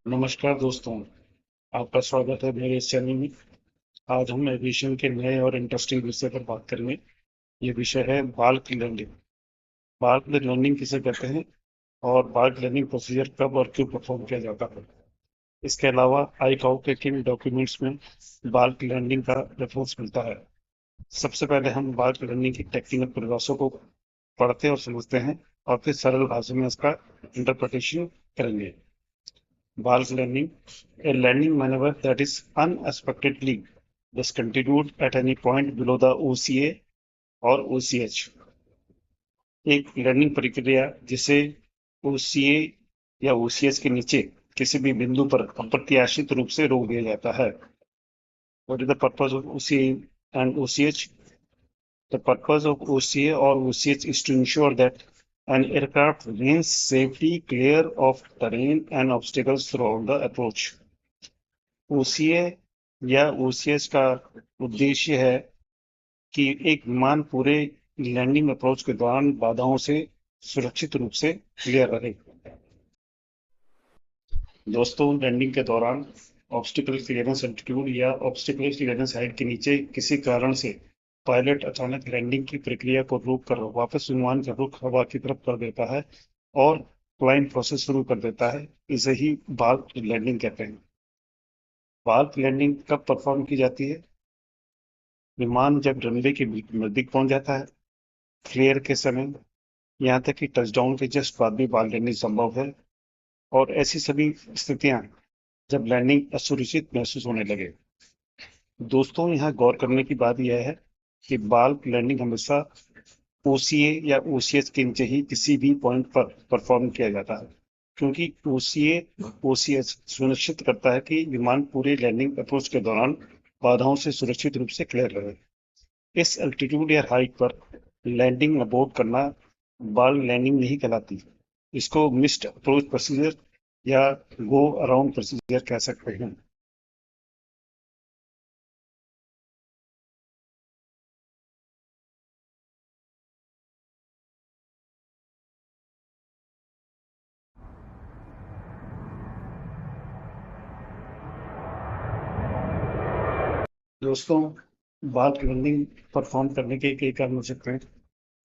नमस्कार दोस्तों, आपका स्वागत है मेरे इस चैनल में। आज हम एविएशन के नए और इंटरेस्टिंग विषय पर बात करेंगे। ये विषय है बाल्क लर्निंग। बाल्क लर्निंग किसे कहते हैं और बाल्क लर्निंग प्रोसीजर कब और क्यों परफॉर्म किया जाता है। इसके अलावा आईकाओ के किन डॉक्यूमेंट्स में बाल्क लर्निंग का रेफरेंस मिलता है। सबसे पहले हम बाल्क लर्निंग की टेक्निकल परिभाषा को पढ़ते और समझते हैं और फिर सरल भाषा में इसका इंटरप्रिटेशन करेंगे। Bulk learning, a learning maneuver that is unexpectedly discontinued at any point below the OCA और OCH। एक लर्निंग प्रक्रिया जिसे OCA या OCH के नीचे किसी भी बिंदु पर अप्रत्याशित रूप से रोक दिया जाता है। What is the purpose of OCA and OCH? The purpose of OCA or OCH is to ensure that an aircraft remains safely clear of terrain and obstacles throughout the approach। OCA या OCS का उद्देश्य है कि एक विमान पूरे landing approach के दौरान बाधाओं से सुरक्षित रूप से क्लियर रहे। दोस्तों, लैंडिंग के दौरान ऑब्स्टिकल क्लियरेंस एल्टीट्यूड या ऑब्स्टिकल क्लियरेंस हाइट के नीचे किसी कारण से पायलट अचानक लैंडिंग की प्रक्रिया को रोक कर वापस विमान का रुख हवा की तरफ कर देता है और क्लाइंब प्रोसेस शुरू कर देता है। इसे ही बाल्क लैंडिंग कहते हैं। बाल्क लैंडिंग कब परफॉर्म की जाती है? विमान जब रनवे के नजदीक पहुंच जाता है, क्लियर के समय, यहाँ तक कि टचडाउन के जस्ट बाद भी बाल लैंडिंग संभव है, और ऐसी सभी स्थितियां जब लैंडिंग असुरक्षित महसूस होने लगे। दोस्तों, यहाँ गौर करने की बात यह है कि बाल्क लैंडिंग हमेशा ओसीए या ओसीएच के नीचे ही किसी भी पॉइंट पर परफॉर्म किया जाता है, क्योंकि ओसीए ओसीएच सुनिश्चित करता है कि विमान पूरे लैंडिंग अप्रोच के दौरान बाधाओं से सुरक्षित रूप से क्लियर रहे। इस एल्टीट्यूड या हाइट पर लैंडिंग अबोर्ट करना बाल्क लैंडिंग नहीं कहलाती। इसको मिस्ड अप्रोच प्रोसीजर या गो अराउंड प्रोसीजर कह सकते हैं। दोस्तों, बाल्क लैंडिंग परफॉर्म करने के कई कारण हो सकते हैं।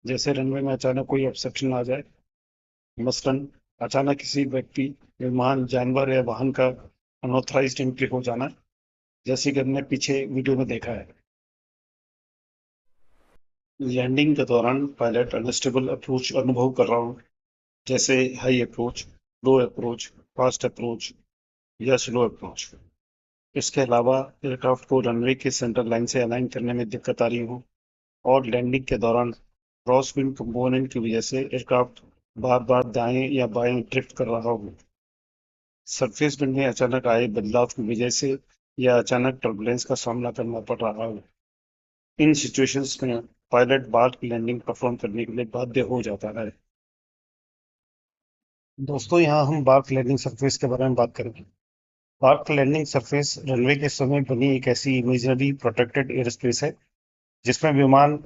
जैसे रनवे में अचानक कोई ऑब्स्ट्रक्शन आ जाए, मसलन अचानक किसी व्यक्ति, विमान, जानवर या वाहन का अनऑथराइज्ड एंट्री हो जाना, जैसे कि हमने पीछे वीडियो में देखा है। लैंडिंग के दौरान पायलट अनस्टेबल अप्रोच अनुभव कर रहा हूँ, जैसे हाई अप्रोच, लो अप्रोच, फास्ट अप्रोच या स्लो अप्रोच। इसके अलावा एयरक्राफ्ट को रनवे के सेंटर लाइन से अलाइन करने में दिक्कत आ रही हो, और लैंडिंग के दौरान क्रॉस विंड कंपोनेंट की वजह से एयरक्राफ्ट बार बार दाएं या बाएं ड्रिफ्ट कर रहा हो, सरफेस विंड में अचानक आए बदलाव की वजह से या अचानक टर्बुलेंस का सामना करना पड़ रहा हो। इन सिचुएशंस में पायलट बाल्क लैंडिंग परफॉर्म करने के लिए बाध्य हो जाता है। दोस्तों, यहाँ हम बाल्क लैंडिंग सरफेस के बारे में बात करेंगे। बाल्क लैंडिंग सरफेस रनवे के समय बनी एक ऐसी इमेजिनरी प्रोटेक्टेड एयर स्पेस है जिसमें विमान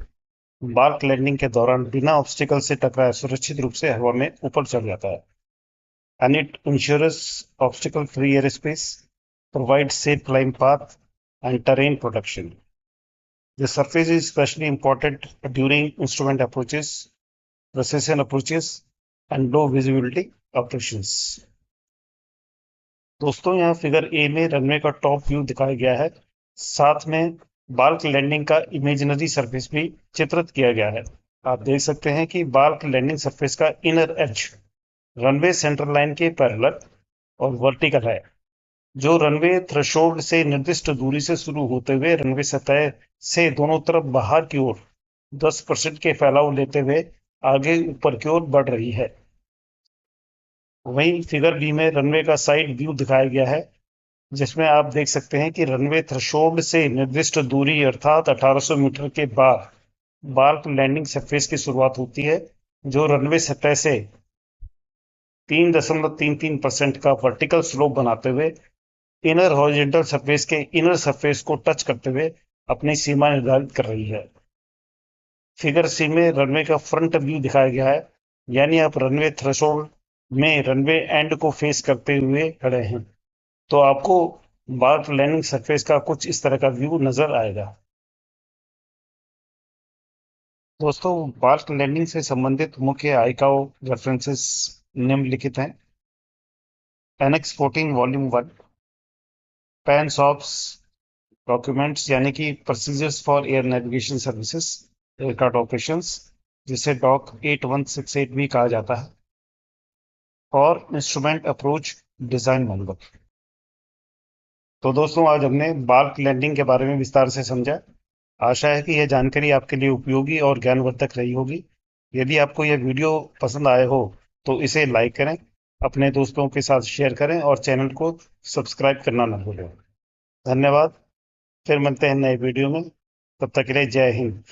बाल्क लैंडिंग के दौरान बिना ऑब्स्टिकल से टकराए सुरक्षित रूप से हवा में ऊपर चढ़ जाता है। And it ensures obstacle-free airspace, provides safe climb path, and terrain protection. The surface is especially important during instrument approaches, precision approaches, and low visibility operations. दोस्तों, यहाँ फिगर ए में रनवे का टॉप व्यू दिखाया गया है। साथ में bulk landing का इमेजिनरी सरफेस भी चित्रित किया गया है। आप देख सकते हैं कि बाल्क लैंडिंग सरफेस का inner as runway centre line के पैरेलल और वर्टिकल है, जो रनवे थ्रेशोल्ड से निर्दिष्ट दूरी से शुरू होते हुए रनवे सतह से दोनों तरफ बाहर की ओर 10% के फैलाव लेते हुए आगे ऊपर की ओर बढ़ रही है। वहीं फिगर बी में रनवे का साइड व्यू दिखाया गया है, जिसमें आप देख सकते हैं कि रनवे थ्रेशोल्ड से निर्दिष्ट दूरी अर्थात 1800 मीटर के बाद बाल्क लैंडिंग सरफेस की शुरुआत होती है, जो रनवे सतह से 3.33% का वर्टिकल स्लोप बनाते हुए इनर हॉरिजॉन्टल सरफेस के इनर सरफेस को टच करते हुए अपनी सीमा निर्धारित कर रही है। फिगर सी में रनवे का फ्रंट व्यू दिखाया गया है, यानी आप रनवे थ्रेशोल्ड में रनवे एंड को फेस करते हुए खड़े हैं, तो आपको बार्क लैंडिंग सरफेस का कुछ इस तरह का व्यू नजर आएगा। दोस्तों, बार्क लैंडिंग से संबंधित मुख्य आईकाओ रेफरेंसेस निम्नलिखित हैं। एनेक्स 14 वॉल्यूम 1, पैनसॉप्स डॉक्यूमेंट्स यानी कि procedures for air navigation services, aircraft operations, जिसे डॉक 8168 भी कहा जाता है, और इंस्ट्रूमेंट अप्रोच डिजाइन मैनुअल। तो दोस्तों, आज हमने बार्क लैंडिंग के बारे में विस्तार से समझा। आशा है कि यह जानकारी आपके लिए उपयोगी और ज्ञानवर्धक रही होगी। यदि आपको यह वीडियो पसंद आए हो तो इसे लाइक करें, अपने दोस्तों के साथ शेयर करें और चैनल को सब्सक्राइब करना न भूलें। धन्यवाद। फिर मिलते हैं नए वीडियो में। तब तक के लिए जय हिंद।